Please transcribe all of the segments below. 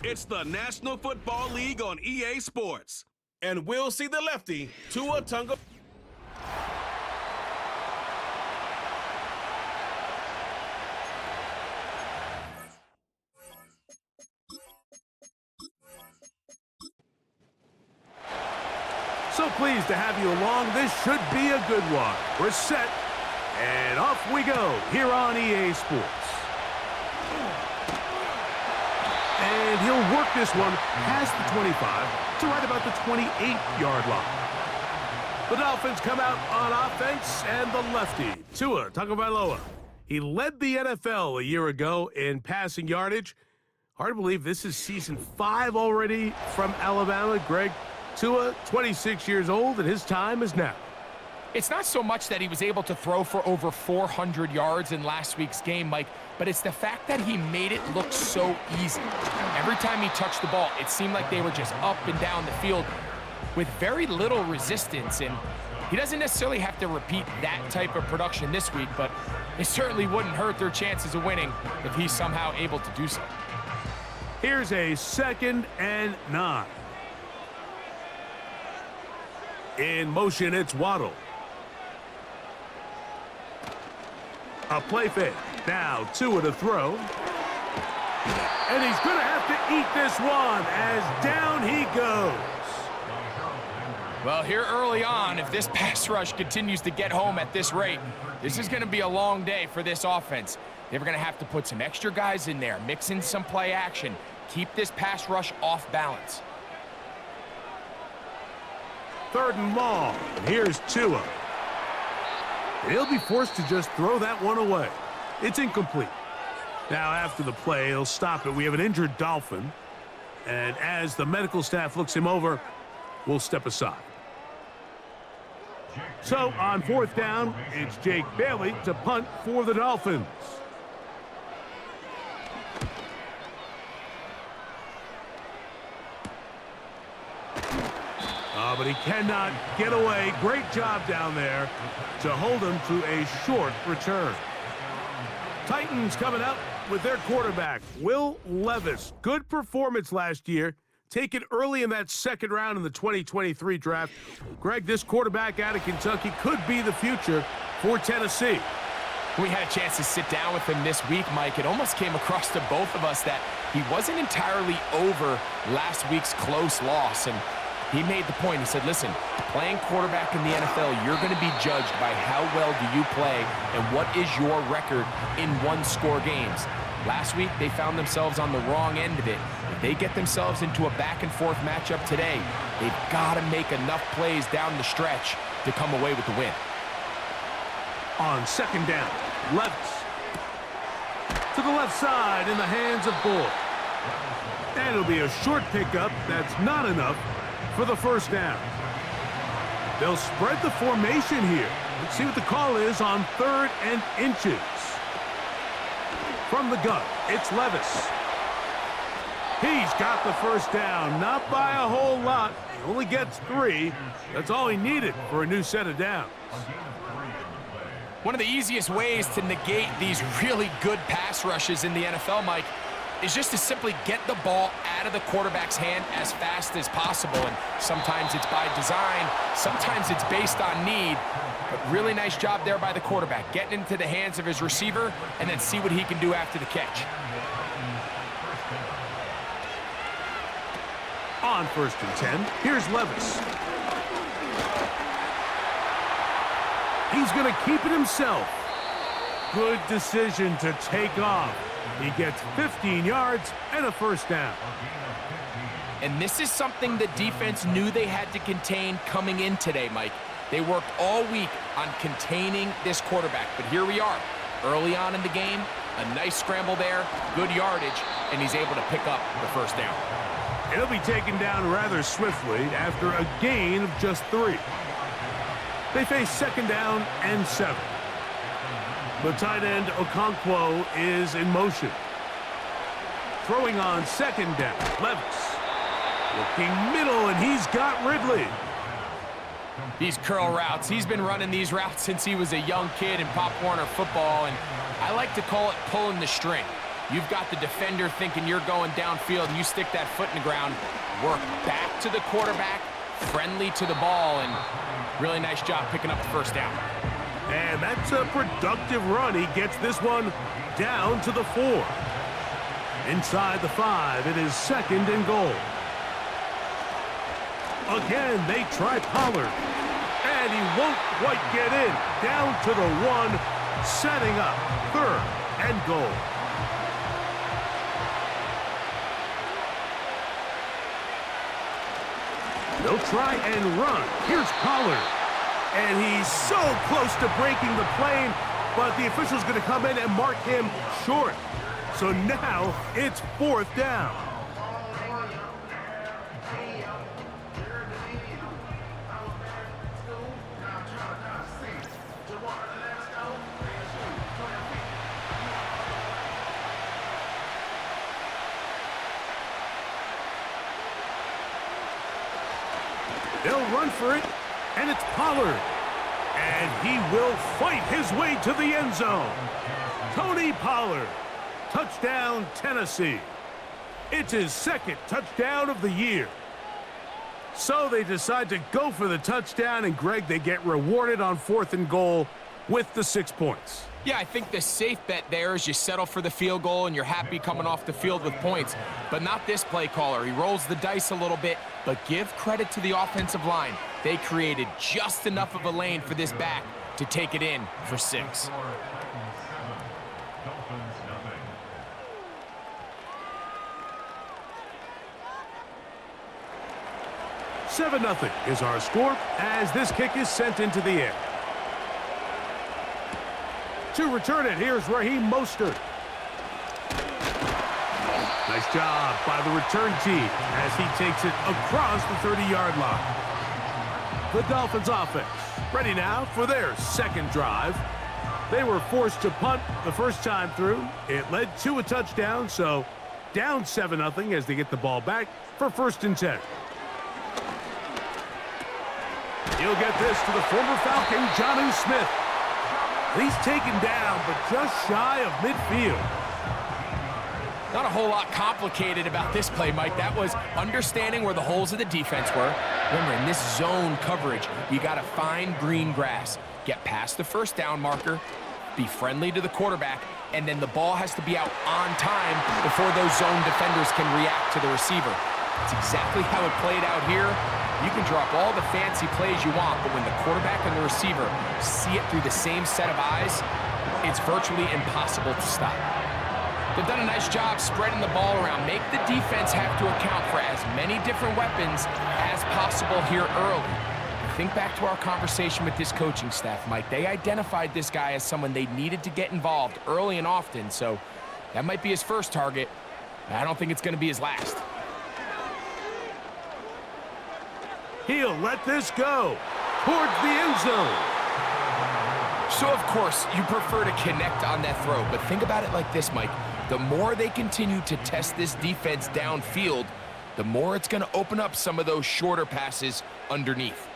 It's the National Football League on EA Sports. And we'll see the lefty, Tua Tunga. So pleased to have you along. This should be a good one. We're set, and off we go here on EA Sports. And he'll work this one past the 25 to right about the 28-yard line. The Dolphins come out on offense, and the lefty, Tua Tagovailoa. He led the NFL a year ago in passing yardage. Hard to believe this is season 5 already from Alabama. Greg, Tua, 26 years old, and his time is now. It's not so much that he was able to throw for over 400 yards in last week's game, Mike, but it's the fact that he made it look so easy. Every time he touched the ball, it seemed like they were just up and down the field with very little resistance, and he doesn't necessarily have to repeat that type of production this week, but it certainly wouldn't hurt their chances of winning if he's somehow able to do so. Here's a 2nd and 9. In motion, it's Waddle. A play fake. Now Tua to throw. And he's going to have to eat this one as down he goes. Well, here early on, if this pass rush continues to get home at this rate, this is going to be a long day for this offense. They're going to have to put some extra guys in there, mix in some play action, keep this pass rush off balance. 3rd and long. And here's Tua. And he'll be forced to just throw that one away. It's incomplete. Now, after the play, he'll stop it. We have an injured Dolphin. And as the medical staff looks him over, we'll step aside. So, on 4th down, it's Jake Bailey to punt for the Dolphins. But he cannot get away. Great job down there to hold him to a short return. Titans coming out with their quarterback, Will Levis. Good performance last year. Taken early in that 2nd round in the 2023 draft. Greg, this quarterback out of Kentucky could be the future for Tennessee. We had a chance to sit down with him this week, Mike. It almost came across to both of us that he wasn't entirely over last week's close loss. And he made the point. He said, listen, playing quarterback in the NFL, you're going to be judged by how well do you play and what is your record in one-score games. Last week, they found themselves on the wrong end of it. If they get themselves into a back-and-forth matchup today, they've got to make enough plays down the stretch to come away with the win. On 2nd down, Levis. To the left side in the hands of Bull. And it'll be a short pickup. That's not enough for the 1st down. They'll spread the formation here. Let's see what the call is on 3rd and inches. From the gun, it's Levis. He's got the 1st down, not by a whole lot. He only gets 3. That's all he needed for a new set of downs. One of the easiest ways to negate these really good pass rushes in the NFL, Mike, is just to simply get the ball out of the quarterback's hand as fast as possible. And sometimes it's by design, sometimes it's based on need. But really nice job there by the quarterback, getting into the hands of his receiver and then see what he can do after the catch. On 1st and 10, here's Levis. He's going to keep it himself. Good decision to take off. He gets 15 yards and a 1st down. And this is something the defense knew they had to contain coming in today, Mike. They worked all week on containing this quarterback, but here we are, early on in the game, a nice scramble there, good yardage, and he's able to pick up the 1st down. It'll be taken down rather swiftly after a gain of just 3. They face 2nd down and 7. The tight end, Okonkwo, is in motion. Throwing on 2nd down, Levis. Looking middle, and he's got Ridley. These curl routes, he's been running these routes since he was a young kid in Pop Warner football, and I like to call it pulling the string. You've got the defender thinking you're going downfield, and you stick that foot in the ground, work back to the quarterback, friendly to the ball, and really nice job picking up the first down. And that's a productive run. He gets this one down to the 4. Inside the 5, it is 2nd and goal. Again, they try Pollard. And he won't quite get in. Down to the 1, setting up 3rd and goal. They'll try and run. Here's Pollard. And he's so close to breaking the plane, but the official's going to come in and mark him short. So now it's 4th down. They'll run for it, and it's Pollard. And he will fight his way to the end zone. Tony Pollard, touchdown Tennessee. It's his 2nd touchdown of the year. So they decide to go for the touchdown, and Greg, they get rewarded on 4th and goal with the 6 points. Yeah, I think the safe bet there is you settle for the field goal and you're happy coming off the field with points. But not this play caller. He rolls the dice a little bit, but give credit to the offensive line. They created just enough of a lane for this back to take it in for 6. 7-0 is our score as this kick is sent into the air. To return it, here's Raheem Mostert. Nice job by the return team as he takes it across the 30-yard line. The Dolphins offense ready now for their 2nd drive. They were forced to punt the first time through. It led to a touchdown, so down 7-0 as they get the ball back for 1st and 10. He'll get this to the former Falcon, Jonnu Smith. He's taken down, but just shy of midfield. Not a whole lot complicated about this play, Mike. That was understanding where the holes of the defense were. Remember, in this zone coverage, you got to find green grass, get past the first down marker, be friendly to the quarterback, and then the ball has to be out on time before those zone defenders can react to the receiver. It's exactly how it played out here. You can drop all the fancy plays you want, but when the quarterback and the receiver see it through the same set of eyes, it's virtually impossible to stop. They've done a nice job spreading the ball around. Make the defense have to account for as many different weapons as possible here early. Think back to our conversation with this coaching staff, Mike. They identified this guy as someone they needed to get involved early and often, so that might be his first target. I don't think it's going to be his last. He'll let this go towards the end zone. So, of course, you prefer to connect on that throw, but think about it like this, Mike. The more they continue to test this defense downfield, the more it's going to open up some of those shorter passes underneath.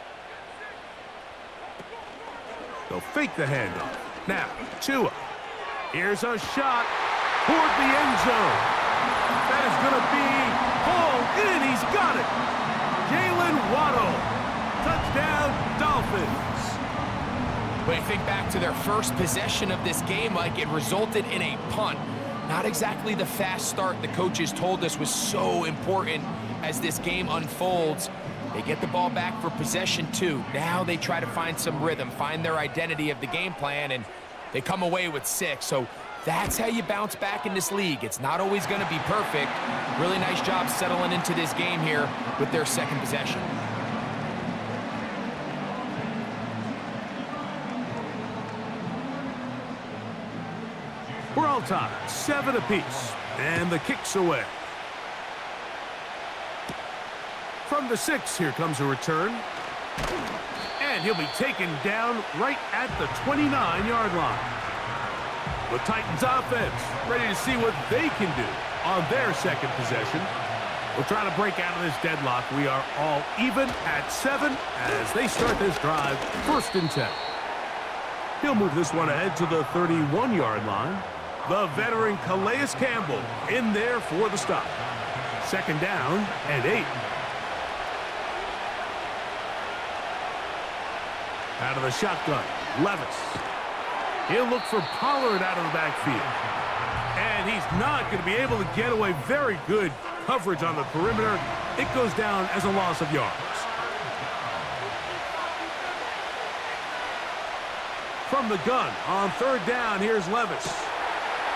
They'll fake the handoff. Now, Tua. Here's a shot toward the end zone. That is going to be hauled in. He's got it. Jalen Waddle. Touchdown, Dolphins. When you think back to their first possession of this game, Mike, it resulted in a punt. Not exactly the fast start the coaches told us was so important as this game unfolds. They get the ball back for possession 2. Now they try to find some rhythm, find their identity of the game plan, and they come away with 6. So that's how you bounce back in this league. It's not always going to be perfect. Really nice job settling into this game here with their 2nd possession. We're all tied, 7 apiece, and the kick's away. From the 6, here comes a return. And he'll be taken down right at the 29-yard line. The Titans offense ready to see what they can do on their 2nd possession. We'll try to break out of this deadlock. We are all even at 7 as they start this drive, 1st and 10. He'll move this one ahead to the 31-yard line. The veteran Calais Campbell in there for the stop. Second down and 8. Out of the shotgun, Levis. He'll look for Pollard out of the backfield. And he's not going to be able to get away. Very good coverage on the perimeter. It goes down as a loss of yards. From the gun on third down, here's Levis.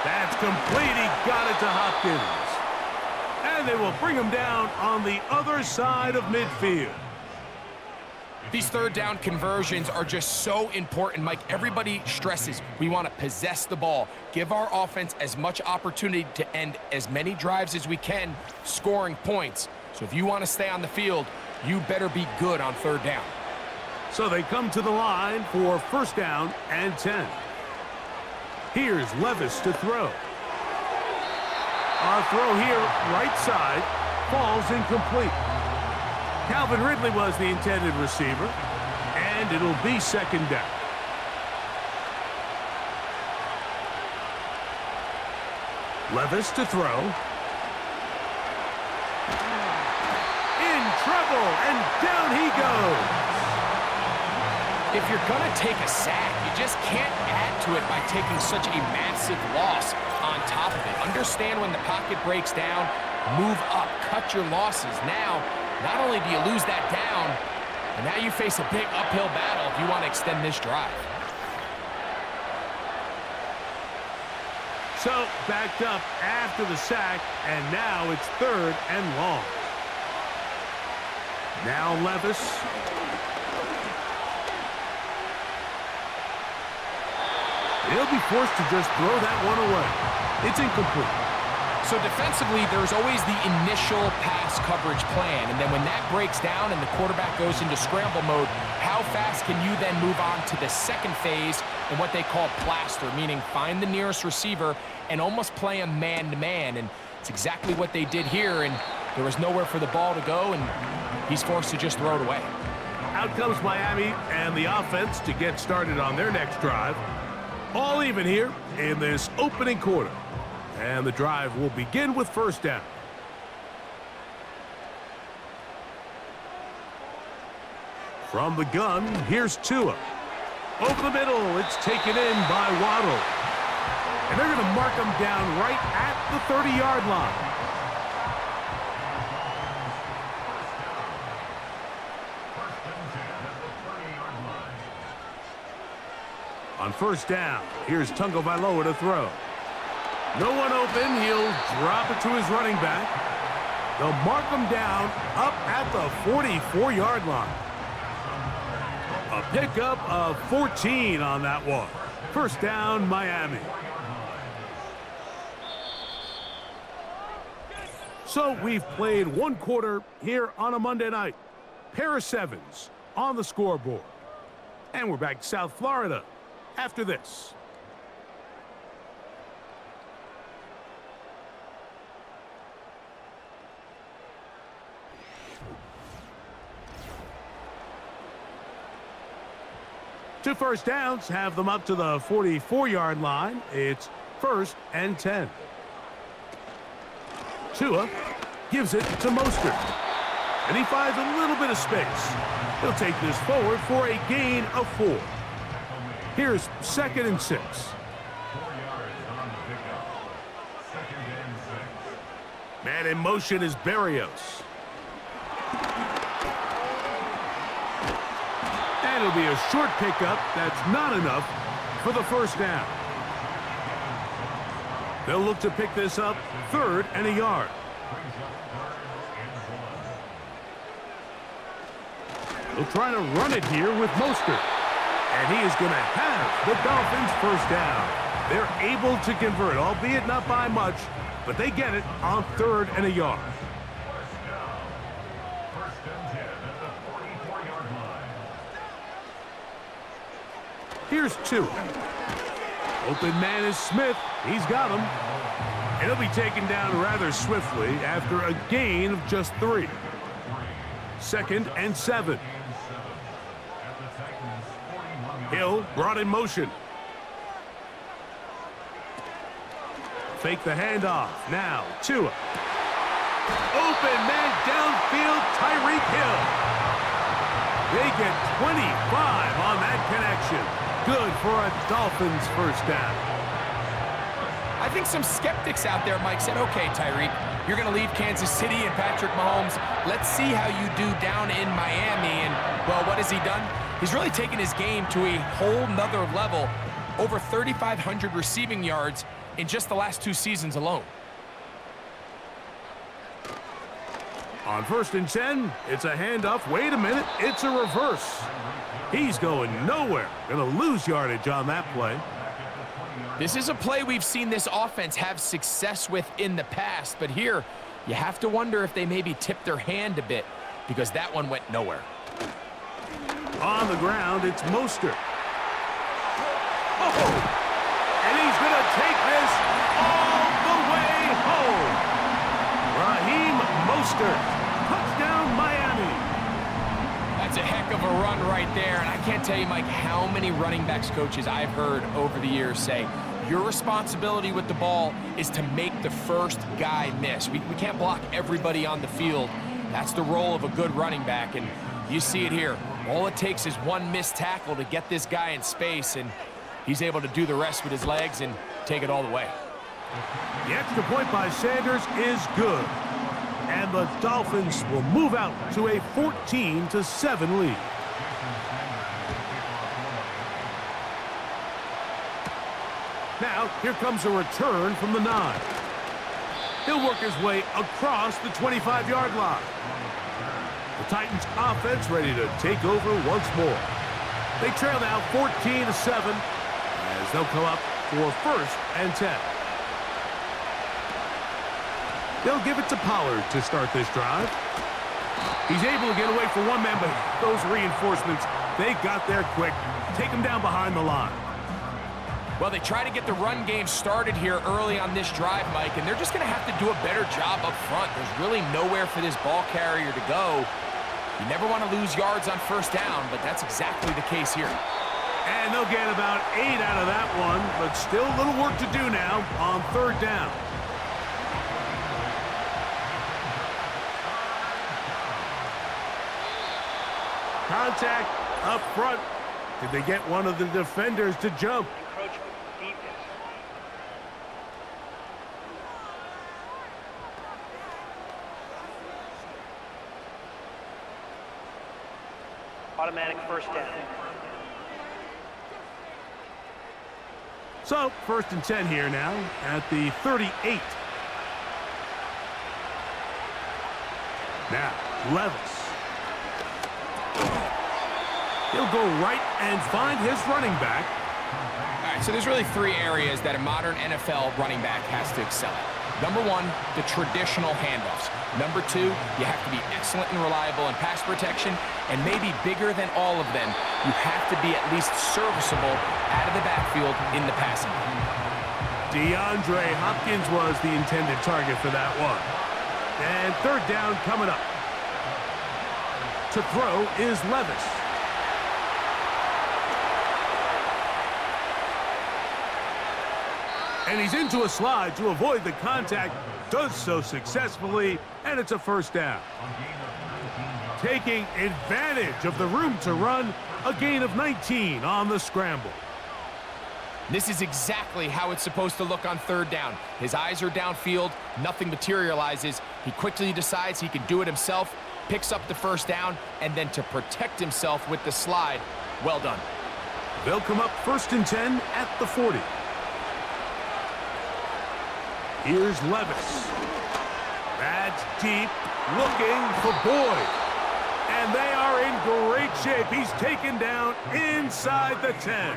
That's complete. He got it to Hopkins. And they will bring him down on the other side of midfield. These third down conversions are just so important, Mike. Everybody stresses we want to possess the ball, give our offense as much opportunity to end as many drives as we can, scoring points. So if you want to stay on the field, you better be good on third down. So they come to the line for first down and 10. Here's Levis to throw. Our throw here, right side, falls incomplete. Calvin Ridley was the intended receiver, and it'll be second down. Levis to throw. In trouble, and down he goes. If you're going to take a sack, you just can't add to it by taking such a massive loss on top of it. Understand when the pocket breaks down, move up, cut your losses. Now, not only do you lose that down, but now you face a big uphill battle if you want to extend this drive. So, backed up after the sack, and now it's third and long. Now Levis. He'll be forced to just throw that one away. It's incomplete. So defensively, there's always the initial pass coverage plan, and then when that breaks down and the quarterback goes into scramble mode, how fast can you then move on to the second phase and what they call plaster, meaning find the nearest receiver and almost play him man-to-man, and it's exactly what they did here, and there was nowhere for the ball to go, and he's forced to just throw it away. Out comes Miami and the offense to get started on their next drive. All even here in this opening quarter. And the drive will begin with first down. From the gun, here's Tua. Over the middle, it's taken in by Waddle. And they're going to mark him down right at the 30-yard line. On first down, here's Tagovailoa to throw. No one open. He'll drop it to his running back. They'll mark him down up at the 44-yard line. A pickup of 14 on that one. First down, Miami. So we've played one quarter here on a Monday night. Pair of sevens on the scoreboard. And we're back to South Florida after this. Two first downs have them up to the 44-yard line. It's first and 10. Tua gives it to Mostert. And he finds a little bit of space. He'll take this forward for a gain of 4. Here's second and 6. Man in motion is Berrios. And it'll be a short pickup. That's not enough for the first down. They'll look to pick this up third and a yard. They'll try to run it here with Mostert. And he is going to have the Dolphins first down. They're able to convert, albeit not by much, but they get it on third and a yard. Here's 2. Open man is Smith. He's got him. And he'll be taken down rather swiftly after a gain of just 3. Second and 7. Hill brought in motion. fake the handoff. Now, Tua. Open man downfield, Tyreek Hill. They get 25 on that connection. Good for a Dolphins first down. I think some skeptics out there, Mike, said, okay, Tyreek, you're going to leave Kansas City and Patrick Mahomes. Let's see how you do down in Miami. And, well, what has he done? He's really taken his game to a whole nother level. Over 3,500 receiving yards in just the last 2 seasons alone. On 1st and 10, it's a handoff. Wait a minute, it's a reverse. He's going nowhere. Going to lose yardage on that play. This is a play we've seen this offense have success with in the past, but here you have to wonder if they maybe tipped their hand a bit because that one went nowhere. On the ground, it's Mostert. Oh! And he's going to take this all the way home. Raheem Mostert. Touchdown, Miami. That's a heck of a run right there, and I can't tell you, Mike, how many running backs coaches I've heard over the years say, your responsibility with the ball is to make the first guy miss. We can't block everybody on the field. That's the role of a good running back, and you see it here. All it takes is one missed tackle to get this guy in space, and he's able to do the rest with his legs and take it all the way. The extra point by Sanders is good. And the Dolphins will move out to a 14-7 lead. Now, here comes a return from the 9. He'll work his way across the 25-yard line. The Titans offense ready to take over once more. They trail now 14-7 as they'll come up for 1st and 10. They'll give it to Pollard to start this drive. He's able to get away from one man, but those reinforcements, they got there quick. Take him down behind the line. Well, they try to get the run game started here early on this drive, Mike, and they're just going to have to do a better job up front. There's really nowhere for this ball carrier to go. You never want to lose yards on 1st down, but that's exactly the case here. And they'll get about 8 out of that one, but still a little work to do now on 3rd down. Contact up front. Did they get one of the defenders to jump? Encroachment defense. Automatic 1st down. So, 1st and 10 here now at the 38. Now, Levis. He'll go right and find his running back. All right, so there's really 3 areas that a modern NFL running back has to excel at. Number 1, the traditional handoffs. Number 2, you have to be excellent and reliable in pass protection, and maybe bigger than all of them, you have to be at least serviceable out of the backfield in the passing game. DeAndre Hopkins was the intended target for that one. And 3rd down coming up. To throw is Levis. And he's into a slide to avoid the contact. Does so successfully, and it's a 1st down. Taking advantage of the room to run, a gain of 19 on the scramble. This is exactly how it's supposed to look on 3rd down. His eyes are downfield, nothing materializes. He quickly decides he can do it himself, picks up the 1st down, and then to protect himself with the slide, well done. They'll come up 1st and 10 at the 40. Here's Levis. That's deep, looking for Boyd. And they are in great shape. He's taken down inside the 10.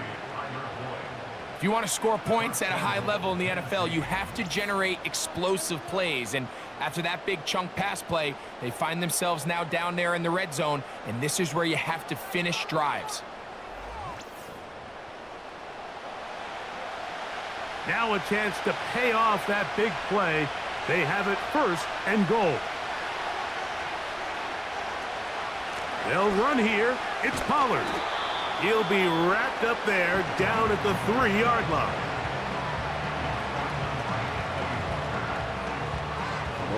If you want to score points at a high level in the NFL, you have to generate explosive plays. And after that big chunk pass play, they find themselves now down there in the red zone, and this is where you have to finish drives. Now a chance to pay off that big play. They have it 1st and goal. They'll run here. It's Pollard. He'll be wrapped up there down at the 3-yard line.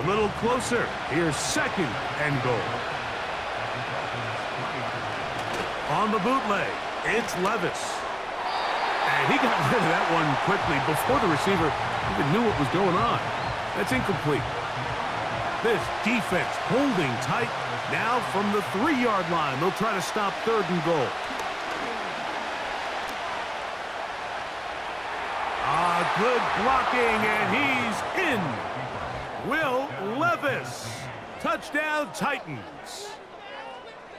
A little closer. Here's second and goal. On the bootleg, it's Levis. And he got rid of that one quickly before the receiver even knew what was going on. That's incomplete. This defense holding tight. Now from the 3-yard line, they'll try to stop third and goal. Good blocking, and he's in. Will Levis. Touchdown, Titans.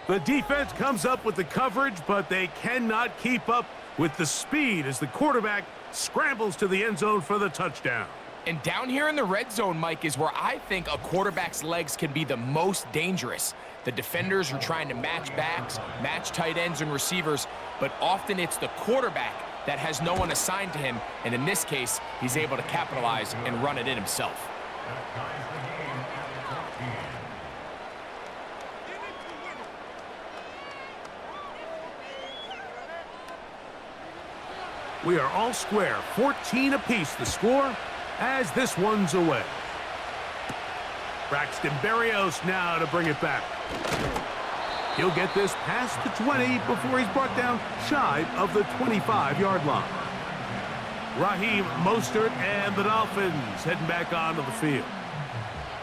The defense comes up with the coverage, but they cannot keep up with the speed as the quarterback scrambles to the end zone for the touchdown. And down here in the red zone, Mike, is where I think a quarterback's legs can be the most dangerous. The defenders are trying to match backs, match tight ends and receivers, but often it's the quarterback that has no one assigned to him, and in this case, he's able to capitalize and run it in himself. We are all square, 14 apiece the score as this one's away. Braxton Berrios now to bring it back. He'll get this past the 20 before he's brought down shy of the 25-yard line. Raheem Mostert and the Dolphins heading back onto the field.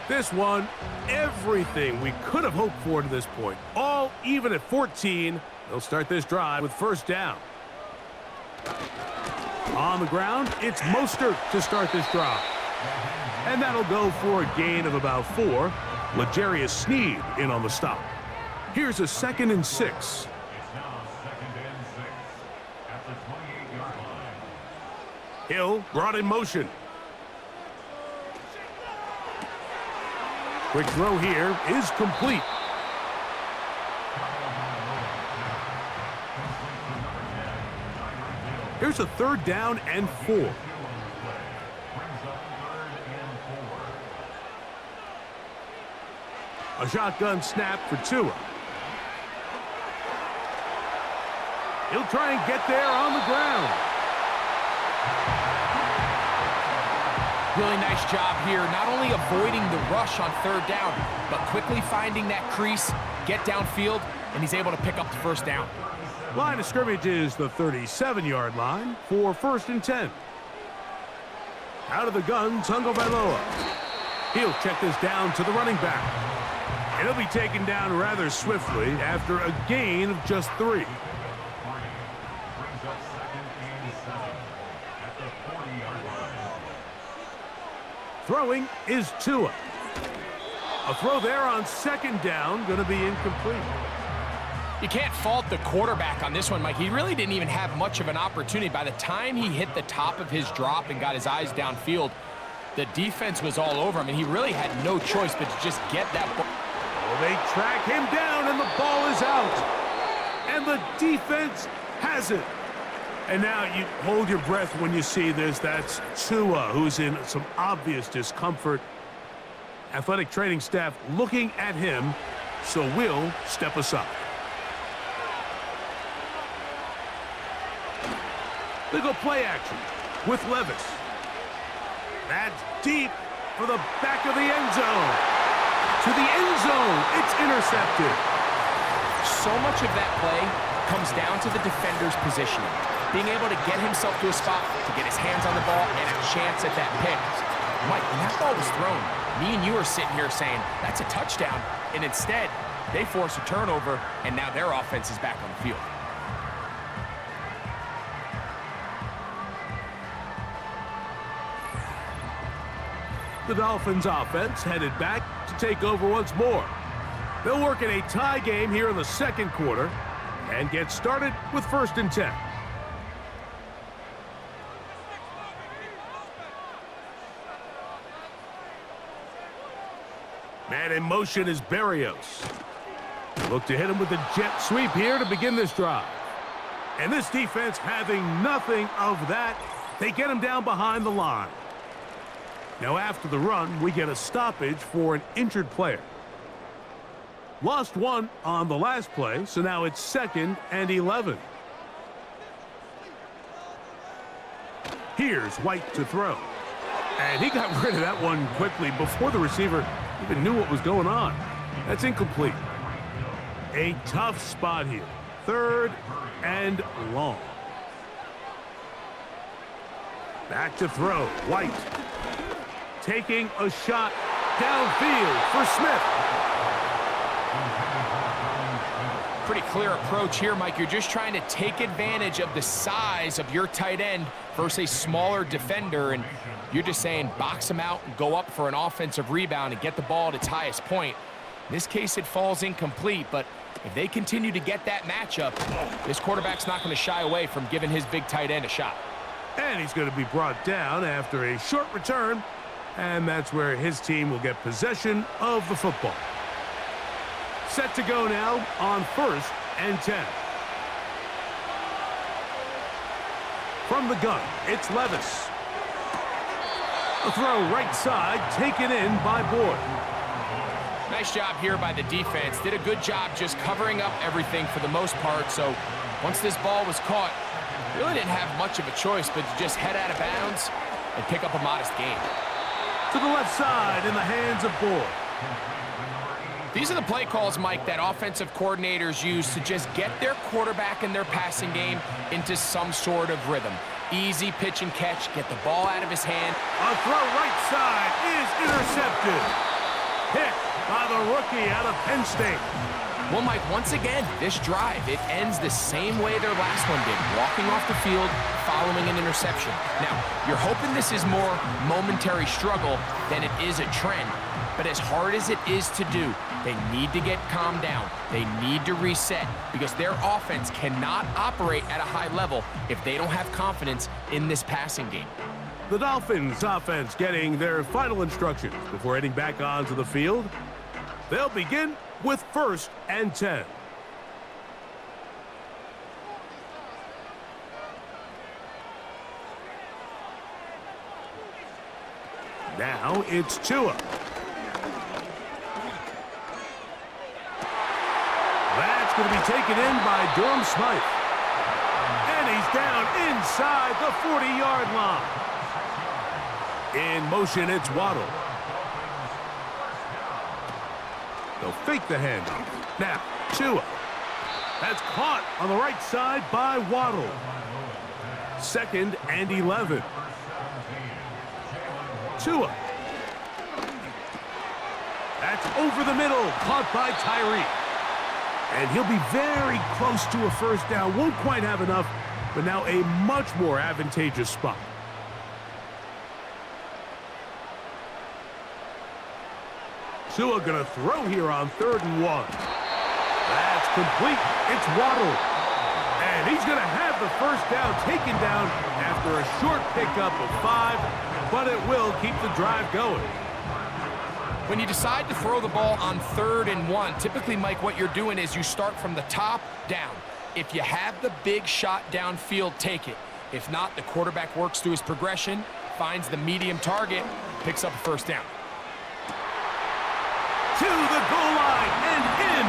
This one, everything we could have hoped for to this point. All even at 14. They'll start this drive with first down. On the ground, it's Mostert to start this drive. And that'll go for a gain of about 4. L'Jarius Sneed in on the stop. Here's a 2nd and 6. Hill brought in motion. Quick throw here is complete. Here's a 3rd down and 4. A shotgun snap for Tua. He'll try and get there on the ground. Really nice job here, not only avoiding the rush on 3rd down, but quickly finding that crease, get downfield, and he's able to pick up the first down. Line of scrimmage is the 37-yard line for 1st and 10. Out of the gun, Tungo Vailoa. He'll check this down to the running back. And he'll be taken down rather swiftly after a gain of just 3. Throwing is Tua. A throw there on 2nd down, going to be incomplete. You can't fault the quarterback on this one, Mike. He really didn't even have much of an opportunity. By the time he hit the top of his drop and got his eyes downfield, the defense was all over him, and he really had no choice but to just get that ball. Well, they track him down, and the ball is out. And the defense has it. And now you hold your breath when you see this. That's Tua, who's in some obvious discomfort. Athletic training staff looking at him, so we'll step aside. They go play action with Levis. That's deep for the back of the end zone. To the end zone, it's intercepted. So much of that play comes down to the defender's positioning. Being able to get himself to a spot, to get his hands on the ball, and a chance at that pick. Mike, when that ball was thrown, me and you are sitting here saying, that's a touchdown. And instead, they force a turnover, and now their offense is back on the field. The Dolphins offense headed back to take over once more. They'll work in a tie game here in the 2nd quarter and get started with 1st and 10. Man in motion is Berrios. Look to hit him with a jet sweep here to begin this drive. And this defense having nothing of that, they get him down behind the line. Now after the run, we get a stoppage for an injured player. Lost 1 on the last play, so now it's 2nd and 11. Here's White to throw. And he got rid of that one quickly before the receiver even knew what was going on. That's incomplete. A tough spot here. 3rd and long. Back to throw. White taking a shot downfield for Smith. Pretty clear approach here, Mike. You're just trying to take advantage of the size of your tight end versus a smaller defender, and you're just saying box him out and go up for an offensive rebound and get the ball at its highest point. In this case, it falls incomplete, but if they continue to get that matchup, this quarterback's not going to shy away from giving his big tight end a shot. And he's going to be brought down after a short return, and that's where his team will get possession of the football. Set to go now on 1st and 10. From the gun, it's Levis. A throw right side, taken in by Boyd. Nice job here by the defense. Did a good job just covering up everything for the most part. So once this ball was caught, really didn't have much of a choice but to just head out of bounds and pick up a modest gain. To the left side in the hands of Boyd. These are the play calls, Mike, that offensive coordinators use to just get their quarterback and their passing game into some sort of rhythm. Easy pitch and catch, get the ball out of his hand. A throw right side is intercepted. Hit by the rookie out of Penn State. Well, Mike, once again, this drive, it ends the same way their last one did, walking off the field following an interception. Now, you're hoping this is more momentary struggle than it is a trend. But as hard as it is to do, they need to get calmed down. They need to reset because their offense cannot operate at a high level if they don't have confidence in this passing game. The Dolphins offense getting their final instructions before heading back onto the field. They'll begin with 1st and 10. Now it's Tua. That's going to be taken in by Durham Smythe. And he's down inside the 40-yard line. In motion, it's Waddle. They'll fake the handoff. Now, Tua. That's caught on the right side by Waddle. 2nd and 11. Tua. That's over the middle, caught by Tyree. And he'll be very close to a first down. Won't quite have enough, but now a much more advantageous spot. Tua going to throw here on 3rd and 1. That's complete. It's Waddle. And he's going to have the first down taken down after a short pickup of 5, but it will keep the drive going. When you decide to throw the ball on 3rd and 1, typically, Mike, what you're doing is you start from the top down. If you have the big shot downfield, take it. If not, the quarterback works through his progression, finds the medium target, picks up a first down. To the goal line and in.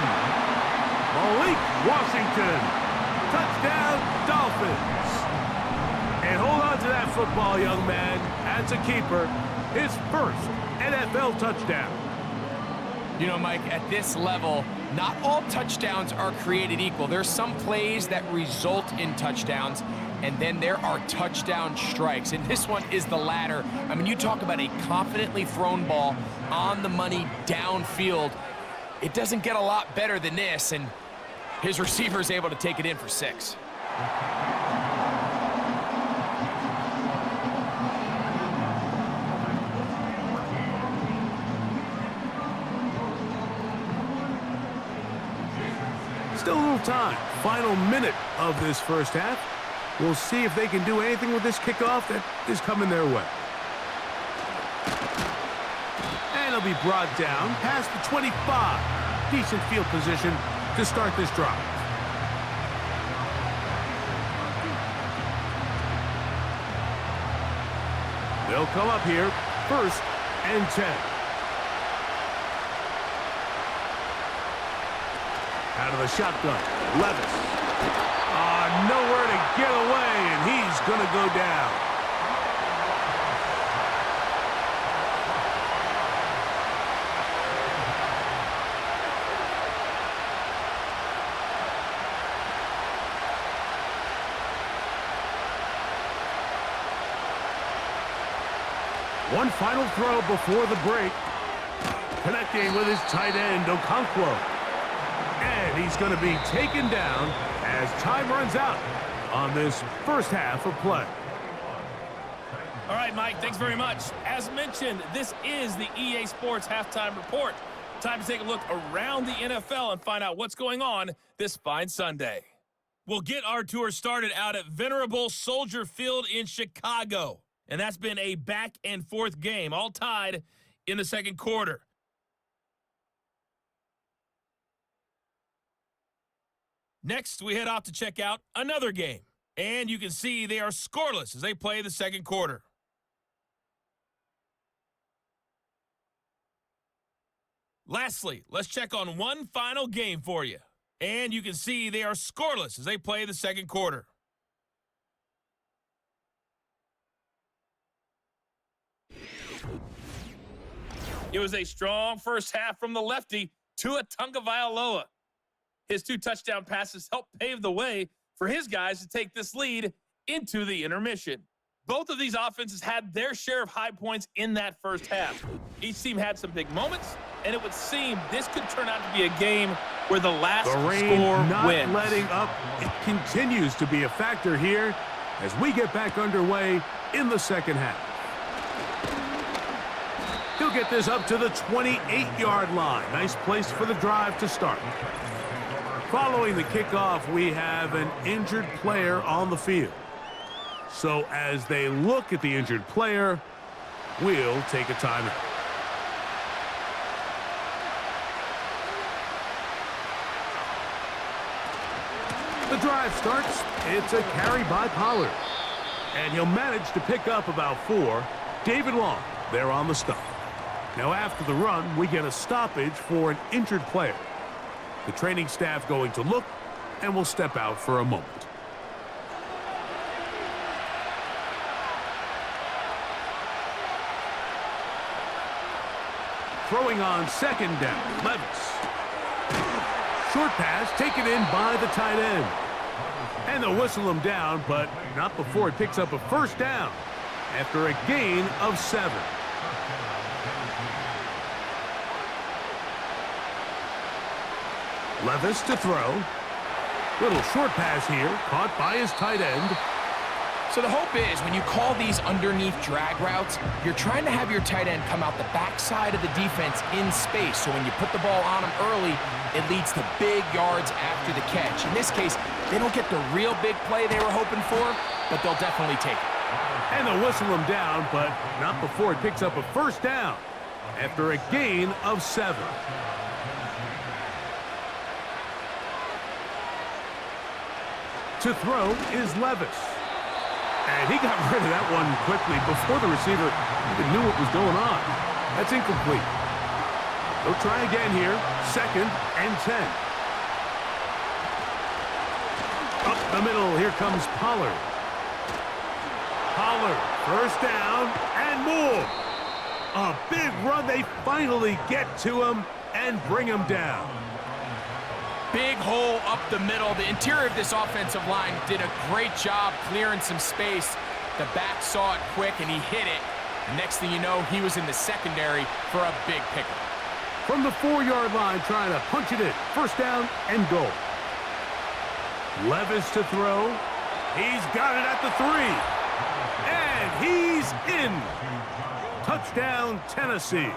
Malik Washington. Touchdown, Dolphins. And hold on to that football, young man. That's a keeper. His first NFL touchdown. You know, Mike, at this level, not all touchdowns are created equal. There's some plays that result in touchdowns, and then there are touchdown strikes. And this one is the latter. I mean, you talk about a confidently thrown ball on the money downfield. It doesn't get a lot better than this, and his receiver is able to take it in for 6. Still a little time. Final minute of this first half. We'll see if they can do anything with this kickoff that is coming their way. And he'll be brought down past the 25. Decent field position to start this drive. They'll come up here, 1st and 10. Out of the shotgun, Levis. Nowhere to get away, and he's going to go down. One final throw before the break. Connecting with his tight end, Okonkwo. And he's going to be taken down as time runs out on this first half of play. All right, Mike, thanks very much. As mentioned, this is the EA Sports Halftime Report. Time to take a look around the NFL and find out what's going on this fine Sunday. We'll get our tour started out at Venerable Soldier Field in Chicago. And that's been a back-and-forth game, all tied in the second quarter. Next, we head off to check out another game. And you can see they are scoreless as they play the second quarter. Lastly, let's check on one final game for you. And you can see they are scoreless as they play the second quarter. It was a strong first half from the lefty, Tua Tagovailoa. His 2 touchdown passes helped pave the way for his guys to take this lead into the intermission. Both of these offenses had their share of high points in that first half. Each team had some big moments, and it would seem this could turn out to be a game where the last score not wins. Letting up, it continues to be a factor here as we get back underway in the second half. He'll get this up to the 28-yard line. Nice place for the drive to start. Following the kickoff, we have an injured player on the field. So as they look at the injured player, we'll take a timeout. The drive starts. It's a carry by Pollard. And he'll manage to pick up about 4. David Long there on the stop. Now after the run, we get a stoppage for an injured player. The training staff going to look, and will step out for a moment. Throwing on second down, Levis. Short pass taken in by the tight end. And they'll whistle him down, but not before he picks up a first down after a gain of 7. Levis to throw. Little short pass here, caught by his tight end. So the hope is when you call these underneath drag routes, you're trying to have your tight end come out the backside of the defense in space. So when you put the ball on him early, it leads to big yards after the catch. In this case, they don't get the real big play they were hoping for, but they'll definitely take it. And they'll whistle him down, but not before he picks up a first down after a gain of 7. To throw is Levis. And he got rid of that one quickly before the receiver even knew what was going on. That's incomplete. They'll try again here. 2nd and 10. Up the middle, here comes Pollard. Pollard, first down and more. A big run. They finally get to him and bring him down. Big hole up the middle. The interior of this offensive line did a great job clearing some space. The back saw it quick, and he hit it. And next thing you know, he was in the secondary for a big pickup. From the 4-yard line, trying to punch it in. First down and goal. Levis to throw. He's got it at the 3. And he's in. Touchdown, Tennessee.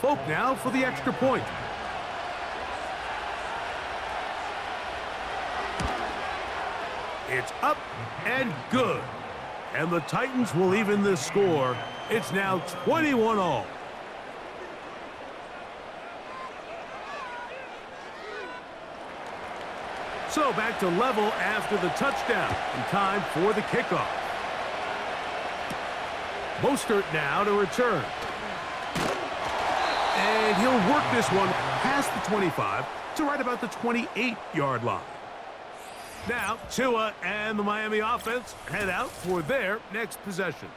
Folk now for the extra point. It's up and good. And the Titans will even this score. It's now 21-all. So back to level after the touchdown. And time for the kickoff. Mostert now to return. And he'll work this one past the 25 to right about the 28-yard line. Now, Tua and the Miami offense head out for their next possession.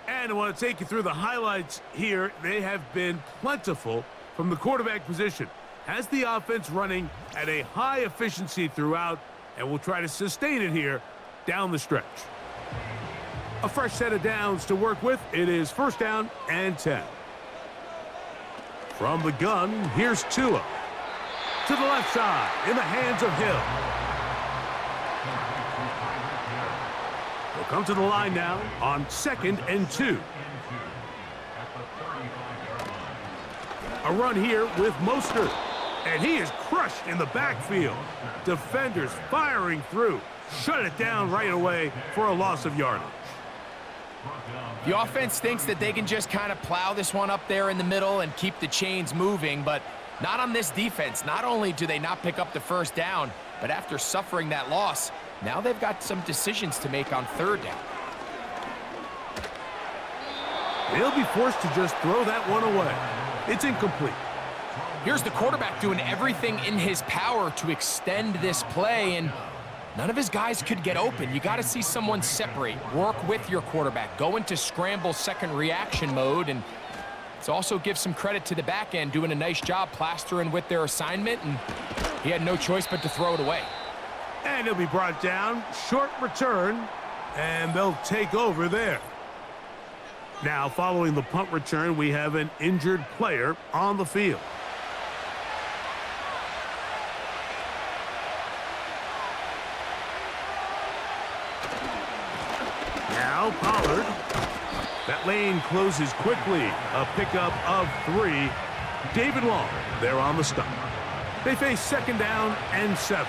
And I want to take you through the highlights here. They have been plentiful from the quarterback position. Has the offense running at a high efficiency throughout, and will try to sustain it here down the stretch. A fresh set of downs to work with. It is 1st down and 10. From the gun, here's Tua. To the left side, in the hands of Hill. He'll come to the line now on 2nd and 2. A run here with Mostert. And he is crushed in the backfield. Defenders firing through. Shut it down right away for a loss of yardage. The offense thinks that they can just kind of plow this one up there in the middle and keep the chains moving, but not on this defense. Not only do they not pick up the 1st down, but after suffering that loss, now they've got some decisions to make on 3rd down. They'll be forced to just throw that one away. It's incomplete. Here's the quarterback doing everything in his power to extend this play, and none of his guys could get open. You got to see someone separate, work with your quarterback, go into scramble second reaction mode, and it's also give some credit to the back end doing a nice job plastering with their assignment, and he had no choice but to throw it away. And he'll be brought down. Short return, and they'll take over there. Now, following the punt return, we have an injured player on the field. Now Pollard. That lane closes quickly. A pickup of 3. David Long there on the stop. They face 2nd down and 7.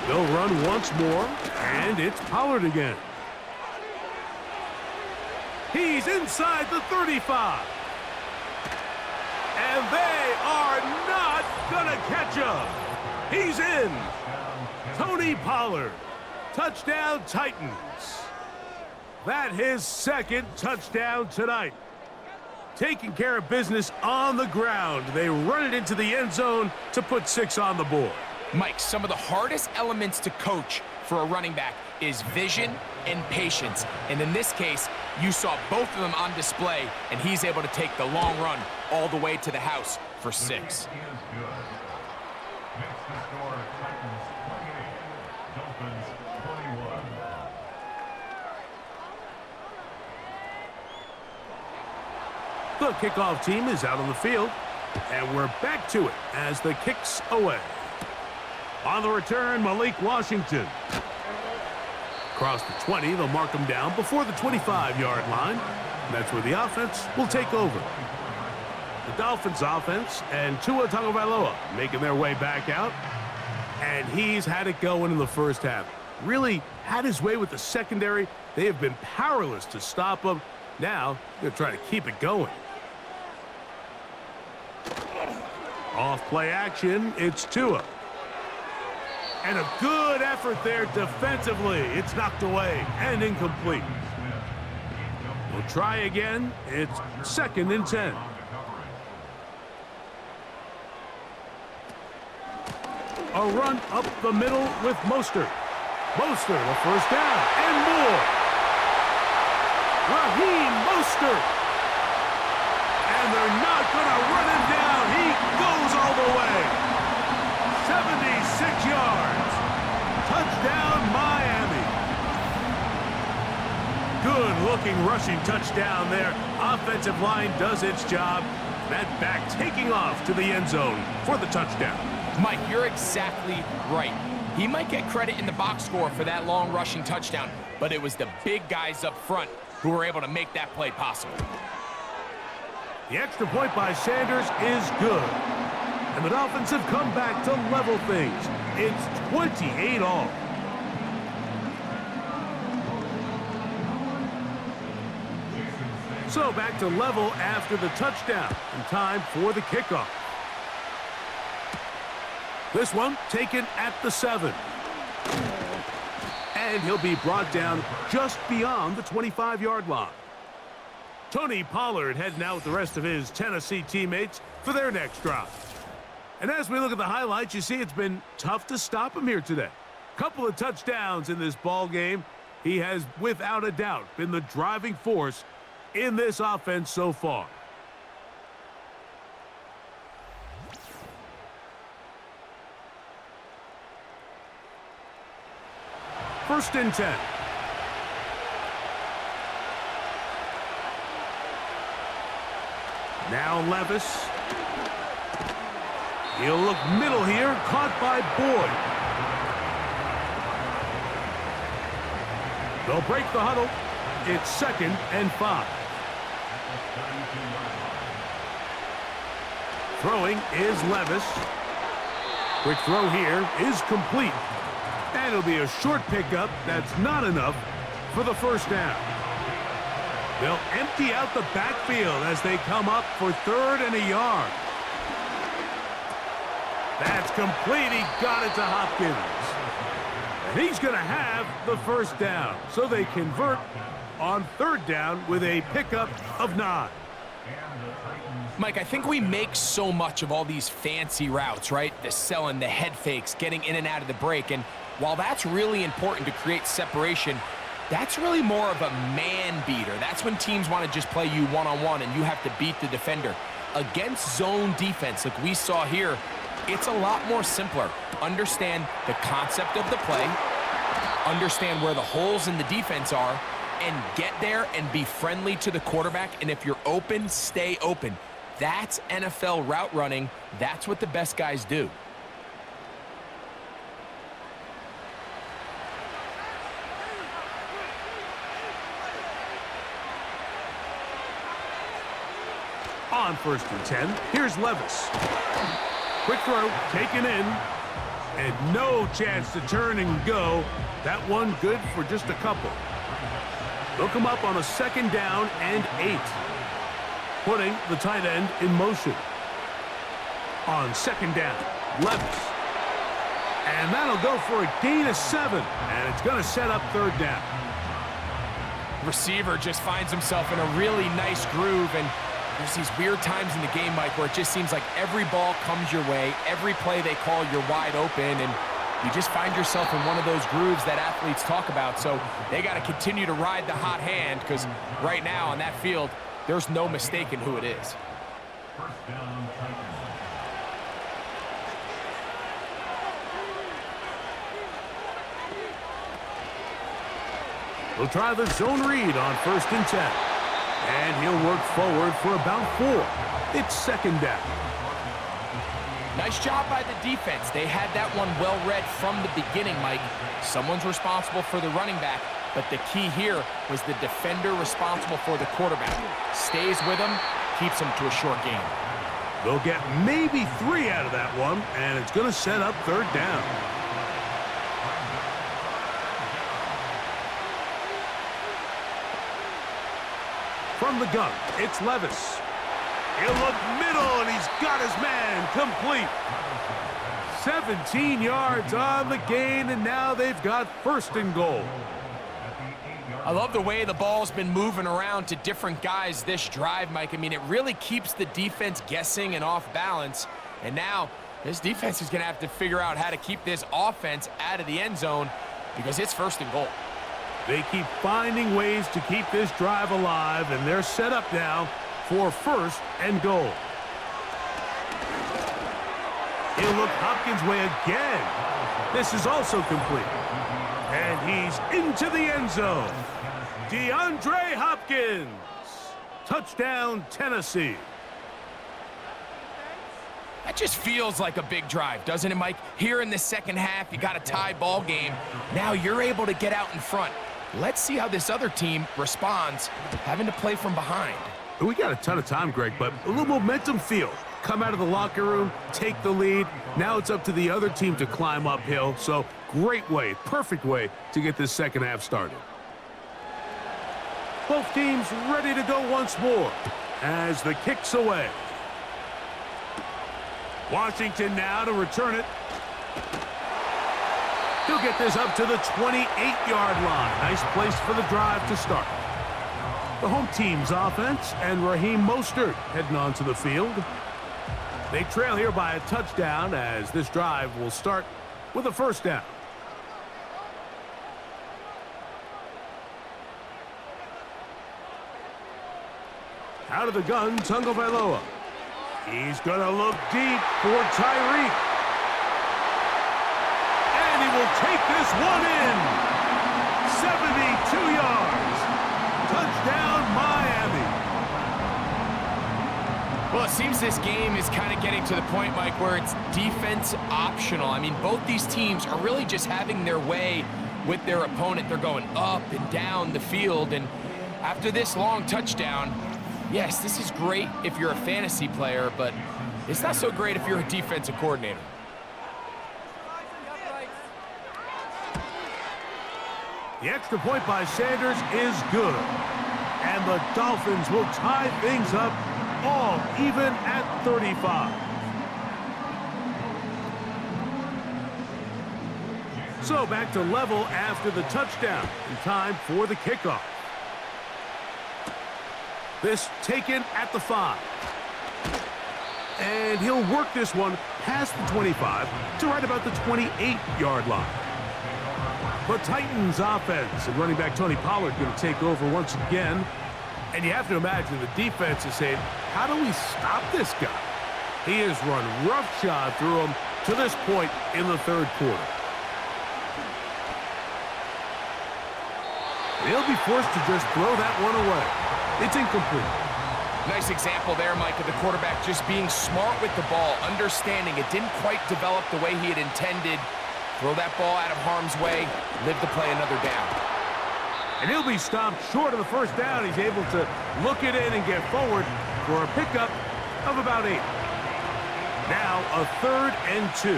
They'll run once more, and it's Pollard again. He's inside the 35. And they are not gonna catch him. He's in. Tony Pollard. Touchdown, Titans. That his 2nd touchdown tonight. Taking care of business on the ground. They run it into the end zone to put 6 on the board. Mike, some of the hardest elements to coach for a running back is vision and patience. And in this case, you saw both of them on display, and he's able to take the long run all the way to the house for 6. The kickoff team is out on the field, and we're back to it as the kick's away. On the return, Malik Washington. Across the 20, they'll mark him down before the 25-yard line. And that's where the offense will take over. The Dolphins offense and Tua Tagovailoa making their way back out. And he's had it going in the 1st half. Really had his way with the secondary. They have been powerless to stop him. Now, they're trying to keep it going. Off play action, it's Tua. And a good effort there defensively. It's knocked away and incomplete. We'll try again. It's 2nd and 10. A run up the middle with Mostert. Mostert, a 1st down and more. Raheem Mostert. And they're not going to run him down. He goes all the way. 76 yards. Touchdown, Miami. Good-looking rushing touchdown there. Offensive line does its job. That back taking off to the end zone for the touchdown. Mike, you're exactly right. He might get credit in the box score for that long rushing touchdown, but it was the big guys up front who were able to make that play possible. The extra point by Sanders is good. And the Dolphins have come back to level things. It's 28 all. So back to level after the touchdown. And time for the kickoff. This one taken at the 7. And he'll be brought down just beyond the 25-yard line. Tony Pollard heading out with the rest of his Tennessee teammates for their next drive. And as we look at the highlights, you see it's been tough to stop him here today. Couple of touchdowns in this ball game. He has, without a doubt, been the driving force in this offense so far. First and 10. Now Levis. He'll look middle here, caught by Boyd. They'll break the huddle. It's 2nd and 5. Throwing is Levis. Quick throw here is complete. And it'll be a short pickup that's not enough for the first down. They'll empty out the backfield as they come up for 3rd and a yard. That's complete. He got it to Hopkins. And he's going to have the first down. So they convert on 3rd down with a pickup of 9. Mike, I think we make so much of all these fancy routes, right? The selling, the head fakes, getting in and out of the break. And while that's really important to create separation, that's really more of a man beater. That's when teams want to just play you one-on-one and you have to beat the defender. Against zone defense like we saw here, it's a lot more simpler. Understand the concept of the play, understand where the holes in the defense are, and get there and be friendly to the quarterback. And if you're open, stay open. That's NFL route running. That's what the best guys do. On 1st and 10, here's Levis. Quick throw, taken in, and no chance to turn and go. That one good for just a couple. They'll come up on a 2nd down and 8, putting the tight end in motion. On 2nd down, Levis. And that'll go for a gain of 7, and it's going to set up 3rd down. Receiver just finds himself in a really nice groove, and there's these weird times in the game, Mike, where it just seems like every ball comes your way, every play they call, you're wide open, and you just find yourself in one of those grooves that athletes talk about. So they got to continue to ride the hot hand, because right now on that field, there's no mistaking who it is. We'll try the zone read on 1st and 10. And he'll work forward for about 4. It's 2nd down. Nice job by the defense. They had that one well read from the beginning, Mike. Someone's responsible for the running back, but the key here was the defender responsible for the quarterback. Stays with him, keeps him to a short game. They'll get maybe 3 out of that one, and it's going to set up 3rd down. From the gun, it's Levis. He'll look middle, and he's got his man complete. 17 yards on the gain, and now they've got 1st and goal. I love the way the ball's been moving around to different guys this drive, Mike. I mean, it really keeps the defense guessing and off balance. And now this defense is going to have to figure out how to keep this offense out of the end zone because it's 1st and goal. They keep finding ways to keep this drive alive, and they're set up now for 1st and goal. He'll look Hopkins' way again. This is also complete. And he's into the end zone. DeAndre Hopkins. Touchdown, Tennessee. That just feels like a big drive, doesn't it, Mike? Here in the second half, you got a tie ball game. Now you're able to get out in front. Let's see how this other team responds, having to play from behind. We got a ton of time, Greg, but a little momentum feel. Come out of the locker room, take the lead. Now it's up to the other team to climb uphill. So great way, perfect way to get this second half started. Both teams ready to go once more as the kick's away. Washington now to return it. He'll get this up to the 28-yard line. Nice place for the drive to start. The home team's offense and Raheem Mostert heading onto the field. They trail here by a touchdown as this drive will start with a first down. Out of the gun, Tagovailoa. He's going to look deep for Tyreek. And he will take this one in. 72 yards. Touchdown, Miami. Well, it seems this game is kind of getting to the point, Mike, where it's defense optional. I mean, both these teams are really just having their way with their opponent. They're going up and down the field. And after this long touchdown, yes, this is great if you're a fantasy player, but it's not so great if you're a defensive coordinator. The extra point by Sanders is good. And the Dolphins will tie things up all even at 35. So back to level after the touchdown. In time for the kickoff. This taken at the 5. And he'll work this one past the 25 to right about the 28-yard line. The Titans offense and running back Tony Pollard going to take over once again. And you have to imagine the defense is saying, how do we stop this guy? He has run roughshod through him to this point in the third quarter. They'll be forced to just throw that one away. It's incomplete. Nice example there, Mike, of the quarterback just being smart with the ball, understanding it didn't quite develop the way he had intended. Throw that ball out of harm's way, live to play another down. And he'll be stopped short of the first down. He's able to look it in and get forward for a pickup of about 8. Now a 3rd and 2.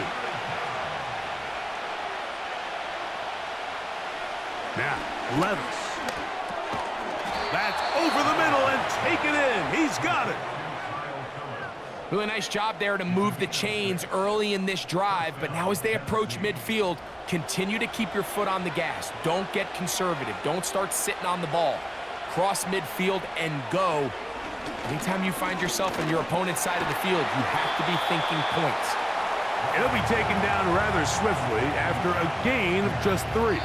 Now Levis. That's over the middle and take it in. He's got it. Really nice job there to move the chains early in this drive, but now as they approach midfield, continue to keep your foot on the gas. Don't get conservative. Don't start sitting on the ball. Cross midfield and go. Anytime you find yourself on your opponent's side of the field, you have to be thinking points. It'll be taken down rather swiftly after a gain of just 3.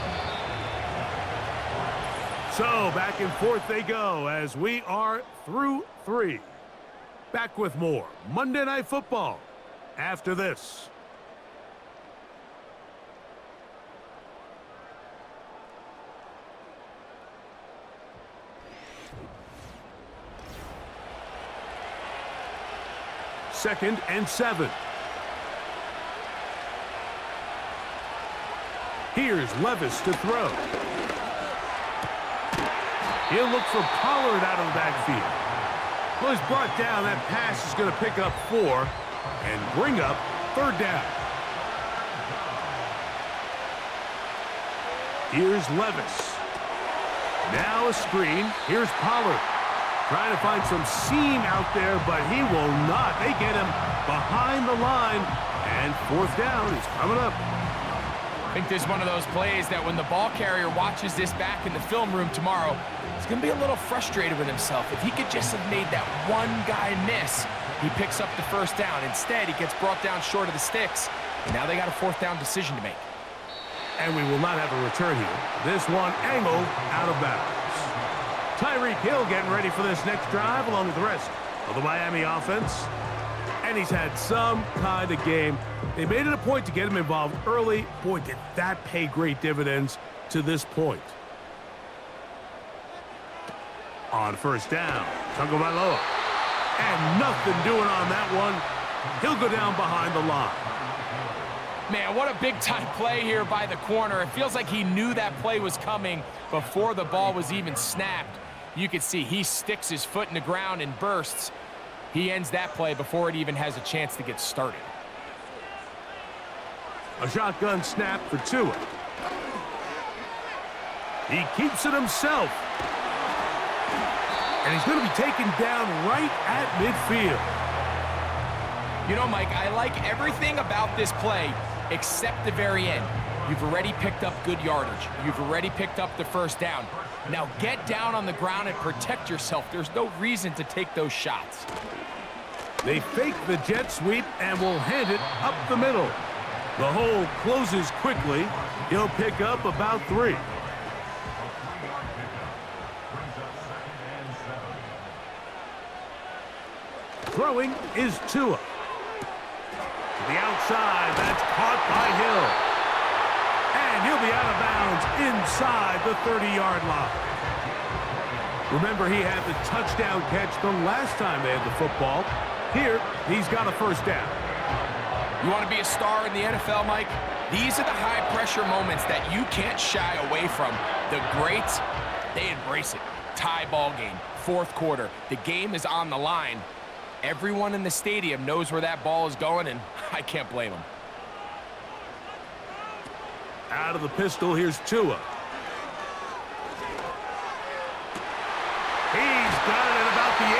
So back and forth they go as we are through 3. Back with more Monday Night Football after this. Second and 7. Here's Levis to throw. He'll look for Pollard out of the backfield. Well, he's brought down. That pass is going to pick up 4 and bring up 3rd down. Here's Levis. Now a screen. Here's Pollard. Trying to find some seam out there, but he will not. They get him behind the line. And 4th down is coming up. I think this is one of those plays that when the ball carrier watches this back in the film room tomorrow, he's going to be a little frustrated with himself. If he could just have made that one guy miss, he picks up the 1st down. Instead, he gets brought down short of the sticks, and now they got a 4th down decision to make. And we will not have a return here. This one angled out of bounds. Tyreek Hill getting ready for this next drive along with the rest of the Miami offense. And he's had some kind of game. They made it a point to get him involved early. Boy, did that pay great dividends to this point. On 1st down, Tagovailoa. And nothing doing on that one. He'll go down behind the line. Man, what a big-time play here by the corner. It feels like he knew that play was coming before the ball was even snapped. You can see he sticks his foot in the ground and bursts. He ends that play before it even has a chance to get started. A shotgun snap for Tua. He keeps it himself. And he's going to be taken down right at midfield. You know, Mike, I like everything about this play except the very end. You've already picked up good yardage. You've already picked up the 1st down. Now get down on the ground and protect yourself. There's no reason to take those shots. They fake the jet sweep and will hand it up the middle. The hole closes quickly. He'll pick up about 3. Throwing is Tua. To the outside, that's caught by Hill. And he'll be out of bounds inside the 30-yard line. Remember, he had the touchdown catch the last time they had the football. Here, he's got a first down. You want to be a star in the NFL, Mike? These are the high-pressure moments that you can't shy away from. The greats, they embrace it. Tie ball game, 4th quarter. The game is on the line. Everyone in the stadium knows where that ball is going, and I can't blame them. Out of the pistol, here's Tua. He's got it at about the 8.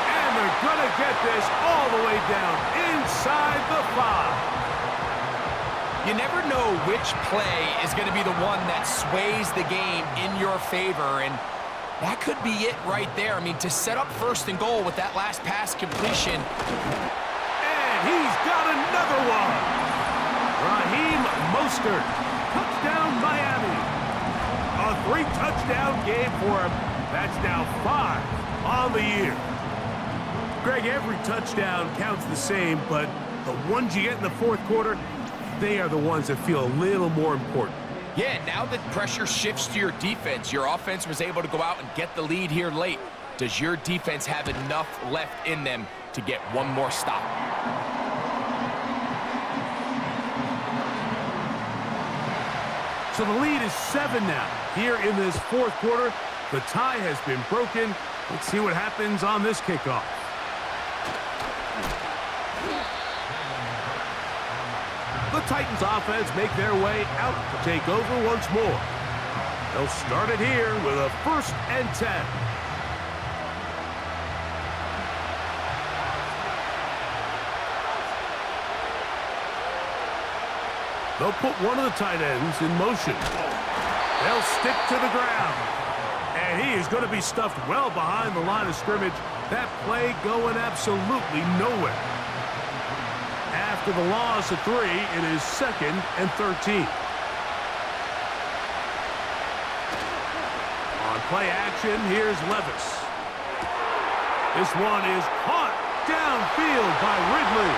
And they're going to get this all the way down inside the 5. You never know which play is going to be the one that sways the game in your favor, and that could be it right there. I mean, to set up 1st and goal with that last pass completion. And he's got another one. Raheem Mostert, touchdown Miami. A 3-touchdown game for him. That's now 5 on the year. Greg, every touchdown counts the same, but the ones you get in the 4th quarter, they are the ones that feel a little more important. Yeah, now that pressure shifts to your defense, your offense was able to go out and get the lead here late. Does your defense have enough left in them to get one more stop? So the lead is 7 now. Here in this 4th quarter, the tie has been broken. Let's see what happens on this kickoff. The Titans offense make their way out to take over once more. They'll start it here with a 1st and 10. They'll put one of the tight ends in motion. They'll stick to the ground. And he is going to be stuffed well behind the line of scrimmage. That play going absolutely nowhere. After the loss of 3, it is 2nd and 13. On play action, here's Levis. This one is caught downfield by Ridley.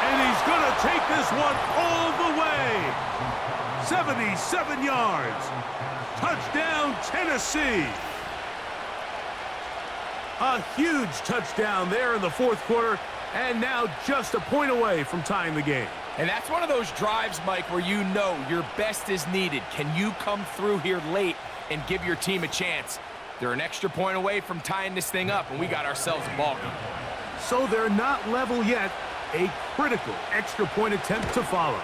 And he's going to take this one all the way. 77 yards. Touchdown, Tennessee. A huge touchdown there in the 4th quarter. And now just a point away from tying the game. And that's one of those drives, Mike, where you know your best is needed. Can you come through here late and give your team a chance? They're an extra point away from tying this thing up, and we got ourselves a ball game. So they're not level yet. A critical extra point attempt to follow.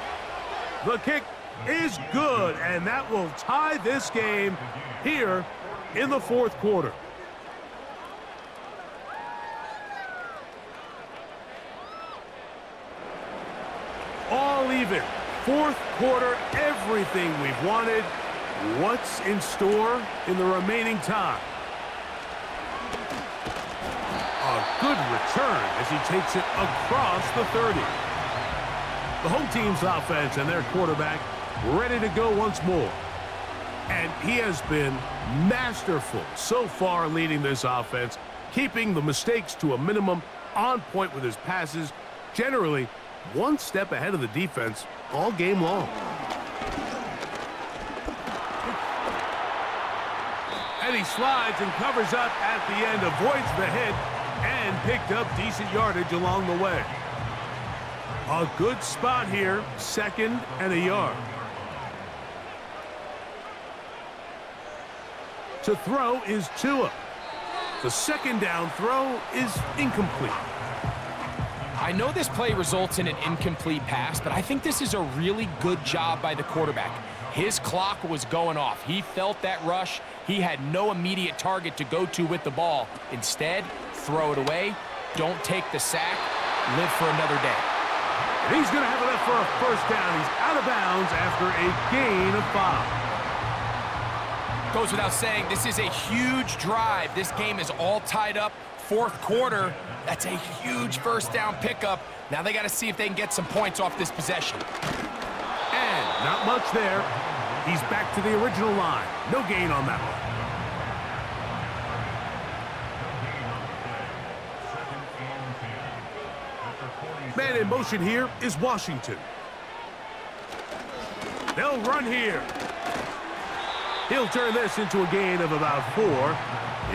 The kick is good, and that will tie this game here in the 4th quarter. All even. 4th quarter, everything we've wanted. What's in store in the remaining time? A good return as he takes it across the 30. The home team's offense and their quarterback ready to go once more. And he has been masterful so far leading this offense, keeping the mistakes to a minimum, on point with his passes, generally one step ahead of the defense all game long. And he slides and covers up at the end, avoids the hit, and picked up decent yardage along the way. A good spot here, 2nd and a yard. To throw is Tua. The 2nd down throw is incomplete. I know this play results in an incomplete pass, but I think this is a really good job by the quarterback. His clock was going off. He felt that rush. He had no immediate target to go to with the ball. Instead, throw it away. Don't take the sack. Live for another day. And he's going to have enough for a 1st down. He's out of bounds after a gain of 5. Goes without saying, this is a huge drive. This game is all tied up. Fourth quarter, that's a huge first down pickup. Now they got to see if they can get some points off this possession. And not much there. He's back to the original line. No gain on that one. Man in motion here is Washington. They'll run here. He'll turn this into a gain of about 4.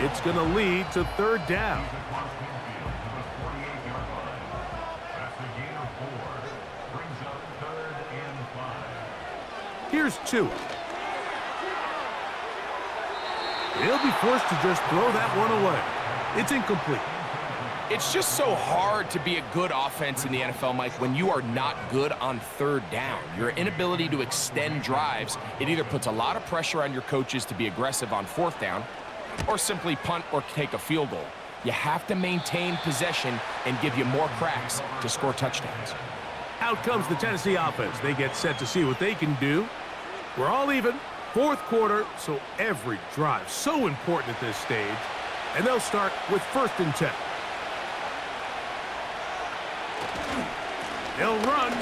It's going to lead to third down. Here's 2. He'll be forced to just throw that one away. It's incomplete. It's just so hard to be a good offense in the NFL, Mike, when you are not good on third down. Your inability to extend drives, it either puts a lot of pressure on your coaches to be aggressive on fourth down or simply punt or take a field goal. You have to maintain possession and give you more cracks to score touchdowns. Out comes the Tennessee offense. They get set to see what they can do. We're all even. Fourth quarter, so every drive so important at this stage. And they'll start with 1st and 10. They'll run.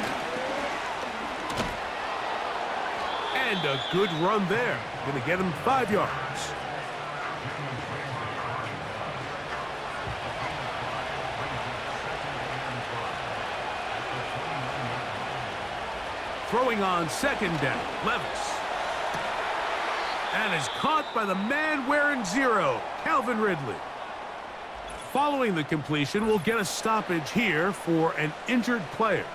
And a good run there. Going to get him 5 yards. Throwing on 2nd down, Levis. And is caught by the man wearing 0, Calvin Ridley. Following the completion, we'll get a stoppage here for an injured player.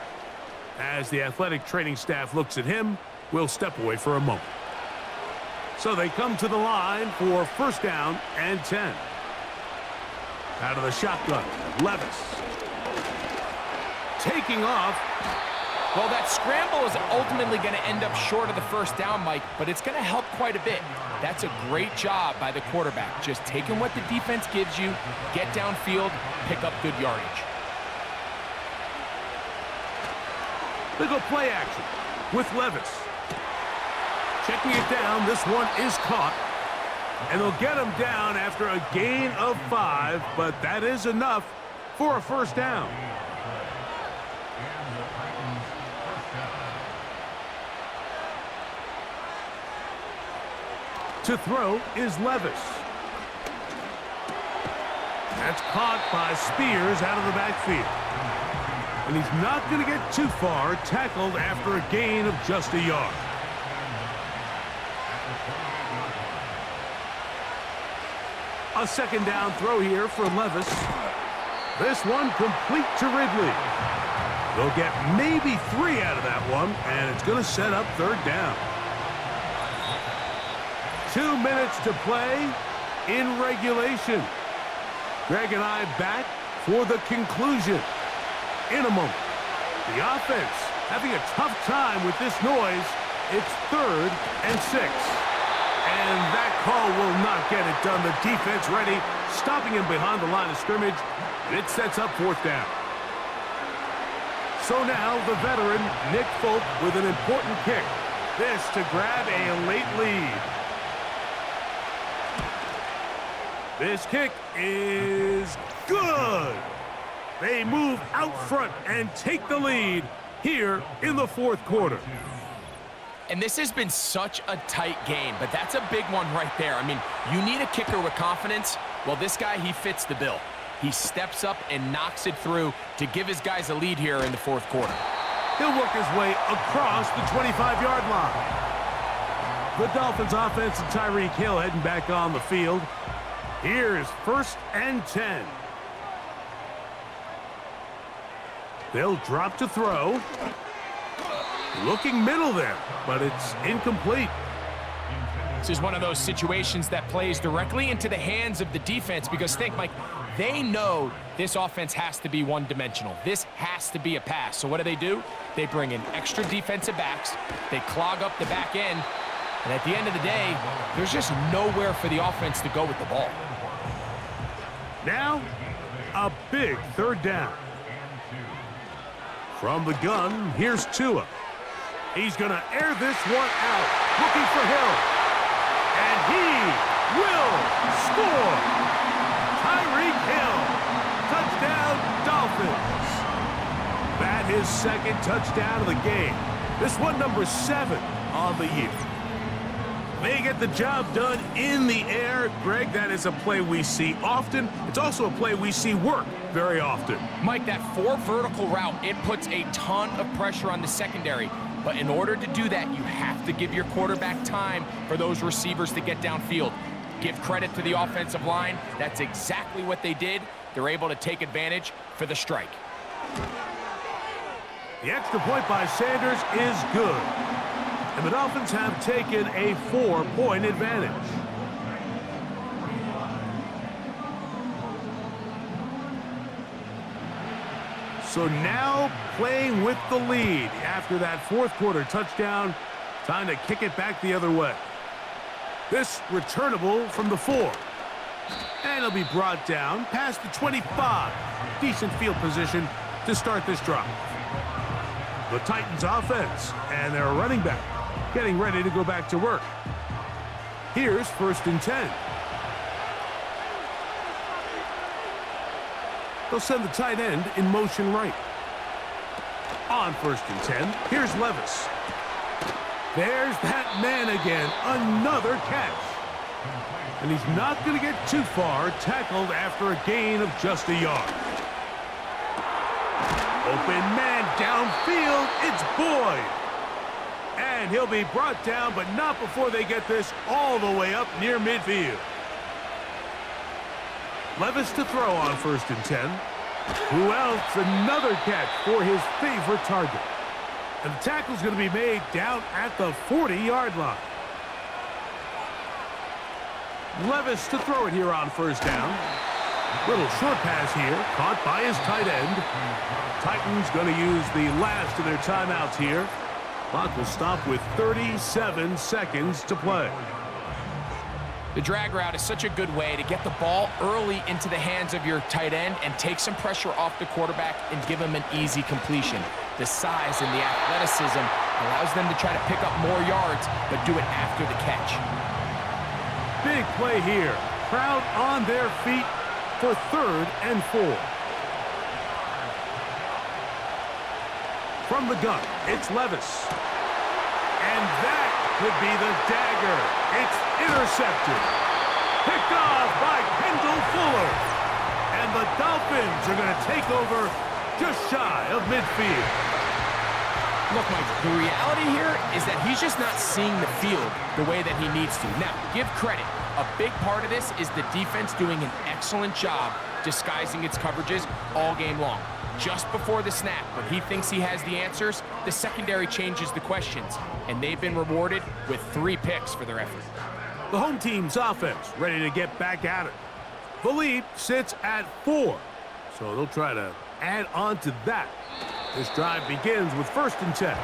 As the athletic training staff looks at him, we'll step away for a moment. So they come to the line for 1st down and 10. Out of the shotgun, Levis. Taking off. Well, that scramble is ultimately going to end up short of the 1st down, Mike, but it's going to help quite a bit. That's a great job by the quarterback. Just taking what the defense gives you, get downfield, pick up good yardage. They go play action with Levis. Checking it down, this one is caught. And they'll get him down after a gain of 5, but that is enough for a 1st down. To throw is Levis. That's caught by Spears out of the backfield. And he's not going to get too far, tackled after a gain of just a yard. A 2nd down throw here for Levis. This one complete to Ridley. They'll get maybe 3 out of that one, and it's going to set up 3rd down. 2 minutes to play in regulation. Greg and I back for the conclusion in a moment. The offense having a tough time with this noise. It's 3rd and 6. And that call will not get it done. The defense ready, stopping him behind the line of scrimmage. And it sets up 4th down. So now the veteran, Nick Folk, with an important kick. This to grab a late lead. This kick is good. They move out front and take the lead here in the 4th quarter. And this has been such a tight game, but that's a big one right there. I mean, you need a kicker with confidence. Well, this guy, he fits the bill. He steps up and knocks it through to give his guys a lead here in the 4th quarter. He'll work his way across the 25-yard line. The Dolphins offense and Tyreek Hill heading back on the field. Here's 1st and 10. They'll drop to throw. Looking middle there, but it's incomplete. This is one of those situations that plays directly into the hands of the defense because think, Mike, they know this offense has to be one-dimensional. This has to be a pass. So what do? They bring in extra defensive backs. They clog up the back end. And at the end of the day, there's just nowhere for the offense to go with the ball. Now, a big 3rd down. From the gun, here's Tua. He's going to air this one out, looking for Hill. And he will score. Tyreek Hill, touchdown Dolphins. That his second touchdown of the game. This one number 7 on the year. They get the job done in the air. Greg, that is a play we see often. It's also a play we see work very often. Mike, that 4 vertical route, it puts a ton of pressure on the secondary. But in order to do that, you have to give your quarterback time for those receivers to get downfield. Give credit to the offensive line. That's exactly what they did. They're able to take advantage for the strike. The extra point by Sanders is good. And the Dolphins have taken a 4-point advantage. So now playing with the lead after that fourth quarter touchdown, time to kick it back the other way. This returnable from the 4. And it'll be brought down past the 25. Decent field position to start this drive. The Titans offense and their running back getting ready to go back to work. Here's 1st and 10. They'll send the tight end in motion right. On 1st and 10, here's Levis. There's that man again, another catch. And he's not going to get too far, tackled after a gain of just a yard. Open man downfield, it's Boyd. And he'll be brought down, but not before they get this all the way up near midfield. Levis to throw on 1st and 10. Who else? Another catch for his favorite target. And the tackle's going to be made down at the 40-yard line. Levis to throw it here on 1st down. Little short pass here, caught by his tight end. Titans going to use the last of their timeouts here. Clock will stop with 37 seconds to play. The drag route is such a good way to get the ball early into the hands of your tight end and take some pressure off the quarterback and give him an easy completion. The size and the athleticism allows them to try to pick up more yards, but do it after the catch. Big play here. Crowd on their feet for 3rd and 4. From the gun, it's Levis. And that could be the dagger. It's intercepted. Picked off by Kendall Fuller. And the Dolphins are going to take over just shy of midfield. Look, Mike, the reality here is that he's just not seeing the field the way that he needs to. Now, give credit. A big part of this is the defense doing an excellent job disguising its coverages all game long. Just before the snap, when he thinks he has the answers, the secondary changes the questions, and they've been rewarded with 3 picks for their effort. The home team's offense ready to get back at it. The lead sits at 4, so they'll try to add on to that. This drive begins with 1st and 10.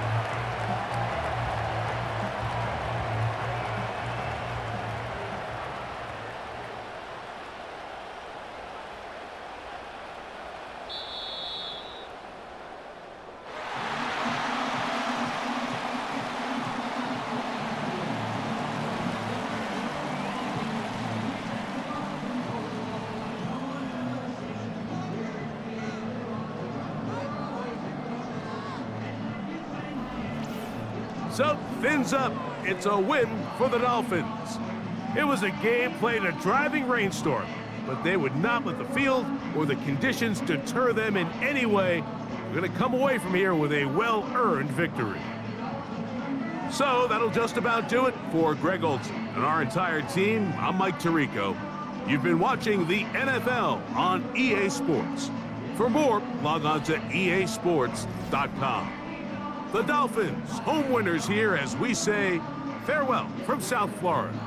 So, fins up. It's a win for the Dolphins. It was a game played in a driving rainstorm, but they would not let the field or the conditions deter them in any way. They're going to come away from here with a well-earned victory. So, that'll just about do it for Greg Olson and our entire team. I'm Mike Tirico. You've been watching the NFL on EA Sports. For more, log on to easports.com. The Dolphins, home winners here as we say farewell from South Florida.